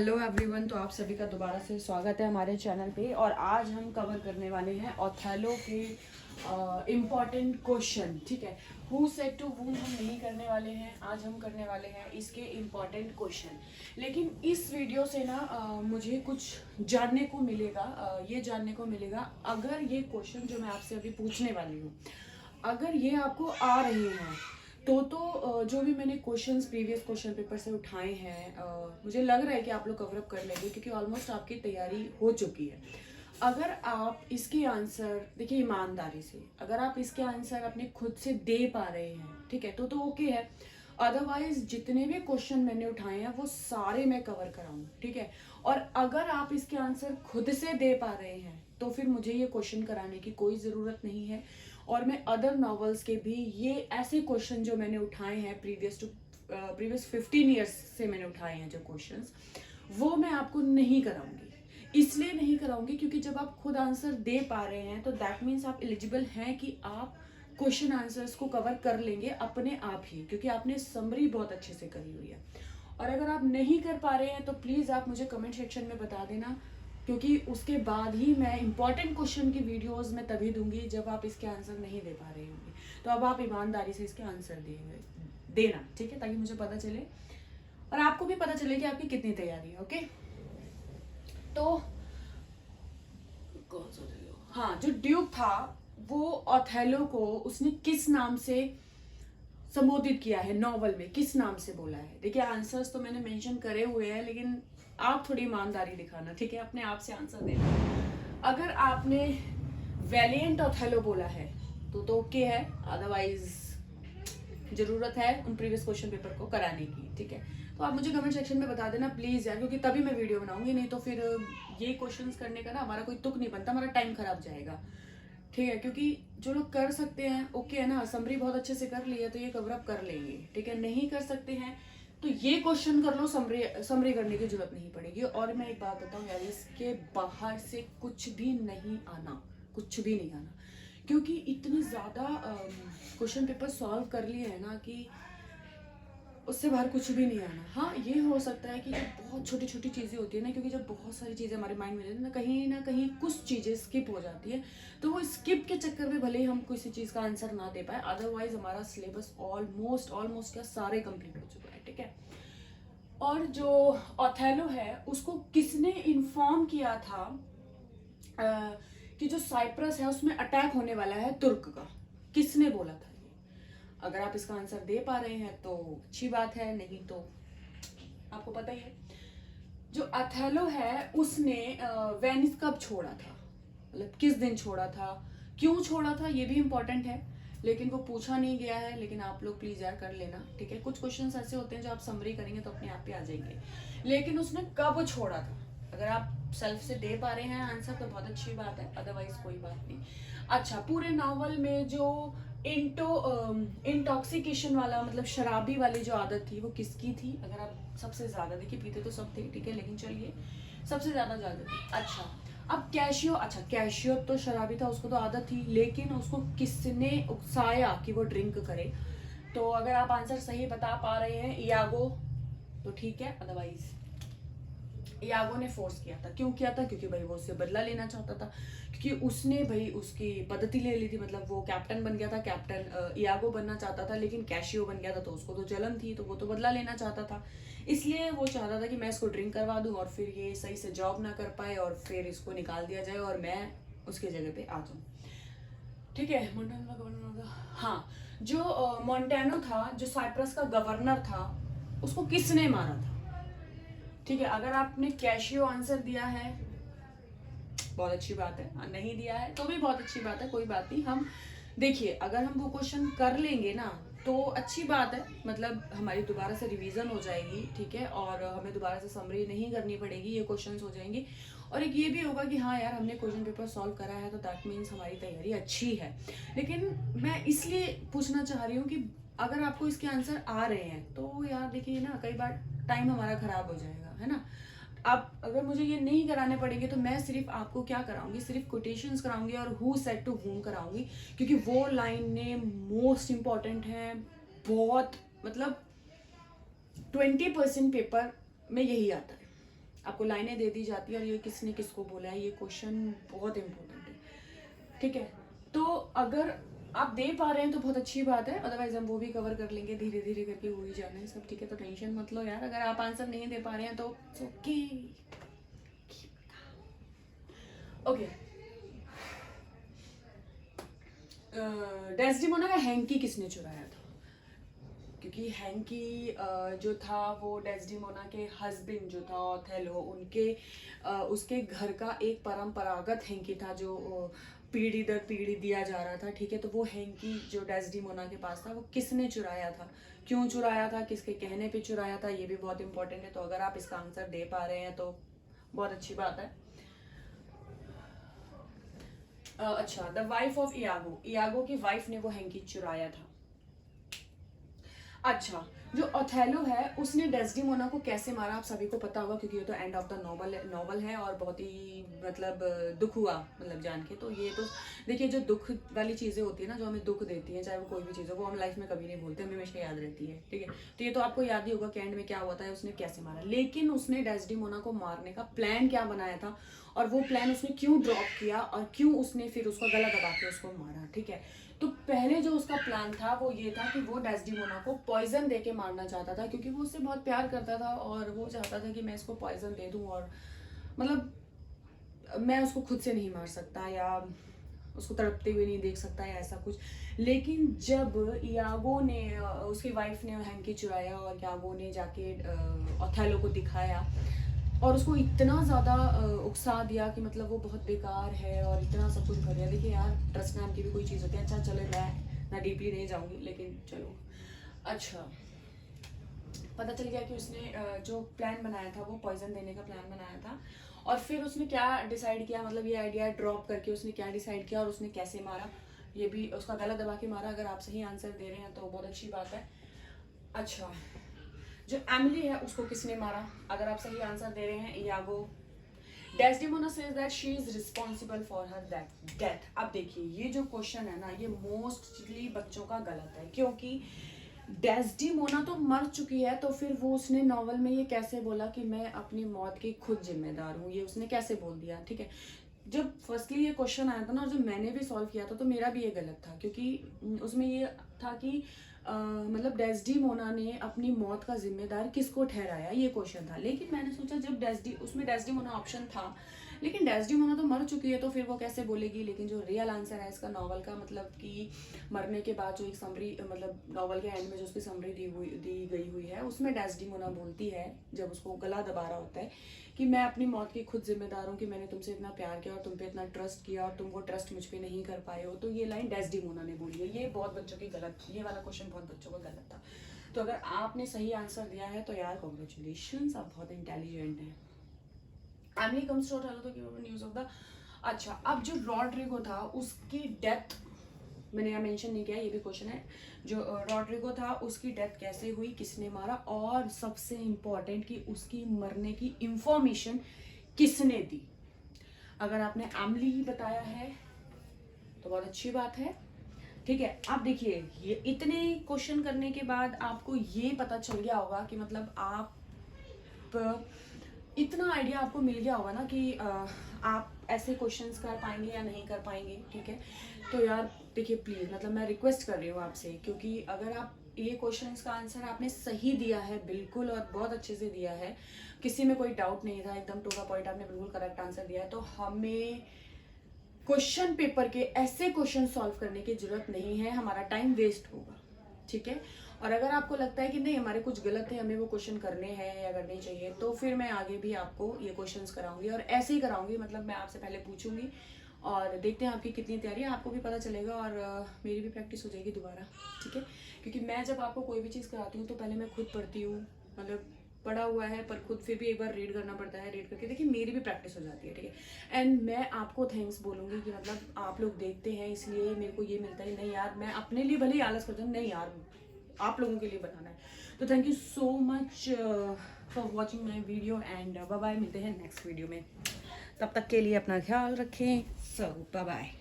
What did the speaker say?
Hello everyone, तो आप सभी का दोबारा से स्वागत है हमारे चैनल पे। और आज हम कवर करने वाले हैं ओथेलो के इम्पॉर्टेंट क्वेश्चन। ठीक है, हु सेड टू वूम हम नहीं करने वाले हैं, आज हम करने वाले हैं इसके इम्पॉर्टेंट क्वेश्चन। लेकिन इस वीडियो से ना मुझे कुछ जानने को मिलेगा, ये जानने को मिलेगा अगर ये क्वेश्चन जो मैं आपसे अभी पूछने वाली हूँ, अगर ये आपको आ रहे हैं तो जो भी मैंने क्वेश्चंस प्रीवियस क्वेश्चन पेपर से उठाए हैं, मुझे लग रहा है कि आप लोग कवर अप कर लेंगे क्योंकि ऑलमोस्ट आपकी तैयारी हो चुकी है। अगर आप इसके आंसर देखिए ईमानदारी से, अगर आप इसके आंसर अपने खुद से दे पा रहे हैं, ठीक है, तो ओके है। अदरवाइज जितने भी क्वेश्चन मैंने उठाए हैं वो सारे मैं कवर कराऊंगी, ठीक है। और अगर आप इसके आंसर खुद से दे पा रहे हैं तो फिर मुझे ये क्वेश्चन कराने की कोई ज़रूरत नहीं है। और मैं अदर नॉवेल्स के भी ये ऐसे क्वेश्चन जो मैंने उठाए हैं प्रीवियस 15 ईयर्स से मैंने उठाए हैं जो क्वेश्चंस, वो मैं आपको नहीं कराऊंगी। इसलिए नहीं कराऊंगी क्योंकि जब आप खुद आंसर दे पा रहे हैं तो दैट मीन्स आप एलिजिबल हैं कि आप क्वेश्चन आंसर्स को कवर कर लेंगे अपने आप ही, क्योंकि आपने समरी बहुत अच्छे से करी हुई है। और अगर आप नहीं कर पा रहे हैं तो प्लीज़ आप मुझे कमेंट सेक्शन में बता देना, क्योंकि उसके बाद ही मैं इंपॉर्टेंट क्वेश्चन की वीडियोस में तभी दूंगी जब आप इसके आंसर नहीं दे पा रहे होंगे। तो अब आप ईमानदारी से इसके आंसर देना, ठीक है, ताकि मुझे पता चले और आपको भी पता चले कि आपकी कितनी तैयारी है। ओके, तो हाँ, जो ड्यूक था वो ओथेलो को उसने किस नाम से संबोधित किया है, नॉवल में किस नाम से बोला है। देखिए आंसर्स तो मैंने मेंशन करे हुए हैं, लेकिन आप थोड़ी ईमानदारी दिखाना, ठीक है, अपने आप से आंसर देना। अगर आपने वैलिएंट ओथेलो बोला है तो ओके है, अदरवाइज जरूरत है उन प्रीवियस क्वेश्चन पेपर को कराने की, ठीक है। तो आप मुझे कमेंट सेक्शन में बता देना प्लीज यार, क्योंकि तभी मैं वीडियो बनाऊंगी, नहीं तो फिर ये क्वेश्चंस करने का ना हमारा कोई तुक नहीं बनता, हमारा टाइम खराब जाएगा, ठीक है। क्योंकि जो लोग कर सकते हैं ओके है ना, समरी बहुत अच्छे से कर लिया तो ये कवर अप कर लेंगे, ठीक है। नहीं कर सकते हैं तो ये क्वेश्चन कर लो, समरी करने की जरूरत नहीं पड़ेगी। और मैं एक बात बताऊं यार, इसके बाहर से कुछ भी नहीं आना, कुछ भी नहीं आना, क्योंकि इतनी ज़्यादा क्वेश्चन पेपर सॉल्व कर लिए हैं ना कि उससे बाहर कुछ भी नहीं आना। हाँ, ये हो सकता है कि जो बहुत छोटी छोटी चीज़ें होती है ना, क्योंकि जब बहुत सारी चीज़ें हमारे माइंड में रहती है ना कहीं कुछ चीज़ें स्किप हो जाती है, तो वो स्किप के चक्कर में भले ही हम किसी चीज़ का आंसर ना दे पाए, अदरवाइज हमारा सिलेबस ऑलमोस्ट क्या सारे कंप्लीट हो चुका है, ठीक है। और जो ओथेलो है उसको किसने इन्फॉर्म किया था कि जो साइप्रस है उसमें अटैक होने वाला है तुर्क का, किसने बोला था ये? अगर आप इसका आंसर दे पा रहे हैं तो अच्छी बात है, नहीं तो आपको पता ही है। जो अथेलो है उसने वेनिस कब छोड़ा था, मतलब किस दिन छोड़ा था, क्यों छोड़ा था, ये भी इंपॉर्टेंट है, लेकिन वो पूछा नहीं गया है। लेकिन आप लोग प्लीज यार कर लेना, ठीक है। कुछ क्वेश्चंस ऐसे होते हैं जो आप समरी करेंगे तो अपने आप पे आ जाएंगे, लेकिन उसने कब छोड़ा था, अगर आप सेल्फ से दे पा रहे हैं आंसर तो बहुत अच्छी बात है, अदरवाइज कोई बात नहीं। अच्छा, पूरे नॉवल में जो इंटॉक्सिकेशन वाला, मतलब शराबी वाली जो आदत थी वो किसकी थी? अगर आप सबसे ज्यादा, देखिए पीते तो सब थे, ठीक है, लेकिन चलिए सबसे ज्यादा आदत थी। अच्छा, अब कैशियो तो शराबी था, उसको तो आदत थी, लेकिन उसको किसने उकसाया कि वो ड्रिंक करे? तो अगर आप आंसर सही बता पा रहे हैं इयागो तो ठीक है, अदरवाइज यागो ने फोर्स किया था। क्यों किया था? क्योंकि भाई वो उससे बदला लेना चाहता था, क्योंकि उसने भाई उसकी पद्धति ले ली थी, मतलब वो कैप्टन बन गया था, कैप्टन यागो बनना चाहता था, लेकिन कैशियो बन गया था तो उसको तो जलन थी, तो वो तो बदला लेना चाहता था। इसलिए वो चाहता था कि मैं इसको ड्रिंक करवा दूं और फिर ये सही से जॉब ना कर पाए और फिर इसको निकाल दिया जाए और मैं उसके जगह पे आ जाऊँ, ठीक है। मोन्टानो का गवर्नर था, हाँ, जो मोन्टानो था, जो साइप्रस का गवर्नर था, उसको किसने मारा था? ठीक है, अगर आपने कैशियो आंसर दिया है बहुत अच्छी बात है, नहीं दिया है तो भी बहुत अच्छी बात है, कोई बात नहीं। हम देखिए अगर हम वो क्वेश्चन कर लेंगे ना तो अच्छी बात है, मतलब हमारी दोबारा से रिवीजन हो जाएगी, ठीक है, और हमें दोबारा से समरी नहीं करनी पड़ेगी, ये क्वेश्चंस हो जाएंगे। और एक ये भी होगा कि हाँ यार हमने क्वेश्चन पेपर सॉल्व करा है तो दैट मीन्स हमारी तैयारी अच्छी है। लेकिन मैं इसलिए पूछना चाह रही हूँ कि अगर आपको इसके आंसर आ रहे हैं तो यार देखिए ना, कई बार टाइम हमारा खराब हो जाएगा, है ना। आप अगर मुझे ये नहीं कराने पड़ेंगे तो मैं सिर्फ आपको क्या कराऊंगी, सिर्फ कोटेशंस कराऊंगी और हु सेड टू वूम कराऊंगी, क्योंकि वो लाइन ने मोस्ट इंपॉर्टेंट है, बहुत, मतलब 20% पेपर में यही आता है, आपको लाइनें दे दी जाती है और ये किसने किसको बोला है, ये क्वेश्चन बहुत इंपॉर्टेंट है, ठीक है। तो अगर आप दे पा रहे हैं तो बहुत अच्छी बात है, अदरवाइज हम वो भी कवर कर लेंगे, धीरे धीरे करके हो ही जाना है सब, ठीक है। तो टेंशन मत लो यार, अगर आप आंसर नहीं दे पा रहे हैं तो ओके ओके। डेस्डेमोना का हैंकी किसने चुराया था? क्योंकि हैंकी जो था वो डेस्डेमोना के हस्बैंड जो था ओथेलो, उनके उसके घर का एक परंपरागत हैंकी था जो पीढ़ी दर पीढ़ी दिया जा रहा था, ठीक है। तो वो हैंकी जो डेस्डेमोना के पास था वो किसने चुराया था, क्यों चुराया था, किसके कहने पे चुराया था, ये भी बहुत इंपॉर्टेंट है। तो अगर आप इसका आंसर दे पा रहे हैं तो बहुत अच्छी बात है। अच्छा, द वाइफ ऑफ इयागो की वाइफ ने वो हैंकी चुराया था। अच्छा, जो ओथेलो है उसने डेस्डेमोना को कैसे मारा, आप सभी को पता होगा क्योंकि ये तो एंड ऑफ द नॉवल है और बहुत ही मतलब दुख हुआ मतलब जान के। तो ये तो देखिए, जो दुख वाली चीज़ें होती है ना, जो हमें दुख देती हैं, चाहे वो कोई भी चीज़ हो, वो हम लाइफ में कभी नहीं भूलते, हमें हमेशा याद रहती है, ठीक है। तो ये तो आपको याद ही होगा कि एंड में क्या होता है, उसने कैसे मारा। लेकिन उसने डेस्डेमोना को मारने का प्लान क्या बनाया था और वो प्लान उसने क्यों ड्रॉप किया और क्यों उसने फिर उसका गला दबा के उसको मारा, ठीक है। तो पहले जो उसका प्लान था वो ये था कि वो डेस्डेमोना को पॉइजन दे के मारना चाहता था, क्योंकि वो उससे बहुत प्यार करता था और वो चाहता था कि मैं इसको पॉइजन दे दूं और मतलब मैं उसको खुद से नहीं मार सकता या उसको तड़पते हुए नहीं देख सकता या ऐसा कुछ। लेकिन जब इयागो ने उसकी वाइफ ने हैंकी चुराया और इयागो ने जाके ओथेलो को दिखाया और उसको इतना ज़्यादा उकसा दिया कि मतलब वो बहुत बेकार है और इतना सब कुछ कर दिया। देखिए यार, ट्रस्ट नाम की भी कोई चीज़ होती है। अच्छा चलो, मैं डीपली नहीं जाऊँगी, लेकिन चलो। अच्छा, पता चल गया कि उसने जो प्लान बनाया था वो पॉइजन देने का प्लान बनाया था। और फिर उसने क्या डिसाइड किया, मतलब ये आइडिया ड्रॉप करके उसने क्या डिसाइड किया और उसने कैसे मारा, ये भी उसका गला दबा के मारा। अगर आप सही आंसर दे रहे हैं तो बहुत अच्छी बात है। अच्छा, जो एमिली है उसको किसने मारा? अगर आप सही आंसर दे रहे हैं Iago. Desdemona says that she is responsible for her death. अब देखिए, ये जो क्वेश्चन है ना, ये मोस्टली बच्चों का गलत है, क्योंकि डेस्डेमोना तो मर चुकी है, तो फिर वो उसने नॉवल में ये कैसे बोला कि मैं अपनी मौत की खुद जिम्मेदार हूँ, ये उसने कैसे बोल दिया, ठीक है। जब फर्स्टली ये क्वेश्चन आया था ना, और जब मैंने भी सॉल्व किया था तो मेरा भी ये गलत था, क्योंकि उसमें ये था कि मतलब डेस्डेमोना ने अपनी मौत का जिम्मेदार किसको ठहराया, ये क्वेश्चन था। लेकिन मैंने सोचा जब उसमें डेस्डेमोना ऑप्शन था, लेकिन डेस्डेमोना तो मर चुकी है तो फिर वो कैसे बोलेगी। लेकिन जो रियल आंसर है इसका नॉवल का, मतलब कि मरने के बाद जो एक समरी, मतलब नॉवल के एंड में जो उसकी समरी दी गई हुई है, उसमें डेस्डेमोना बोलती है जब उसको गला दबा रहा होता है कि मैं अपनी मौत की खुद जिम्मेदार हूँ, कि मैंने तुमसे इतना प्यार किया और तुम पे इतना ट्रस्ट किया और तुम वो ट्रस्ट मुझ पे नहीं कर पाए हो। तो ये लाइन डेस्डेमोना ने बोली है। ये बहुत बच्चों की गलत, ये वाला क्वेश्चन बहुत बच्चों का गलत था। तो अगर आपने सही आंसर दिया है तो यार कॉन्ग्रेचुलेशन, आप बहुत इंटेलिजेंट हैं। एमिली कम्स टू ओथेलो तो गिव न्यूज़ ऑफ द। अच्छा, अब जो रॉड्रिगो था उसकी डेथ मैंने यहाँ मेंशन नहीं किया, ये भी क्वेश्चन है। जो रॉड्रिगो था उसकी डेथ कैसे हुई, किसने मारा, और सबसे इम्पोर्टेंट कि उसकी मरने की इंफॉर्मेशन किसने दी। अगर आपने एमिली ही बताया है तो बहुत अच्छी बात है, ठीक है। आप देखिए, ये इतने क्वेश्चन करने के बाद आपको ये पता चल गया होगा कि मतलब आप इतना आइडिया आपको मिल गया होगा ना कि आप ऐसे क्वेश्चंस कर पाएंगे या नहीं कर पाएंगे, ठीक है। तो यार देखिए, प्लीज़ मतलब मैं रिक्वेस्ट कर रही हूँ आपसे, क्योंकि अगर आप ये क्वेश्चंस का आंसर आपने सही दिया है बिल्कुल और बहुत अच्छे से दिया है, किसी में कोई डाउट नहीं था, एकदम टू द पॉइंट आपने बिल्कुल करेक्ट आंसर दिया है, तो हमें क्वेश्चन पेपर के ऐसे क्वेश्चन सॉल्व करने की जरूरत नहीं है, हमारा टाइम वेस्ट होगा, ठीक है। और अगर आपको लगता है कि नहीं हमारे कुछ गलत है, हमें वो क्वेश्चन करने हैं या करने चाहिए, तो फिर मैं आगे भी आपको ये क्वेश्चंस कराऊंगी और ऐसे ही कराऊंगी। मतलब मैं आपसे पहले पूछूंगी और देखते हैं आपकी कितनी तैयारी है, आपको भी पता चलेगा और मेरी भी प्रैक्टिस हो जाएगी दोबारा, ठीक है। क्योंकि मैं जब आपको कोई भी चीज़ कराती हूँ तो पहले मैं खुद पढ़ती हूँ, मतलब पढ़ा हुआ है पर खुद फिर भी एक बार रीड करना पड़ता है, रीड करके देखिए मेरी भी प्रैक्टिस हो जाती है, ठीक है। एंड मैं आपको थैंक्स बोलूँगी कि मतलब आप लोग देखते हैं इसलिए मेरे को ये मिलता है। नहीं यार, मैं अपने लिए भले ही आलस करती हूँ, नहीं यार आप लोगों के लिए बनाना है। तो thank you so much for watching my video and bye bye, मिलते हैं नेक्स्ट वीडियो में। तब तक के लिए अपना ख्याल रखें। सो बाय बाय।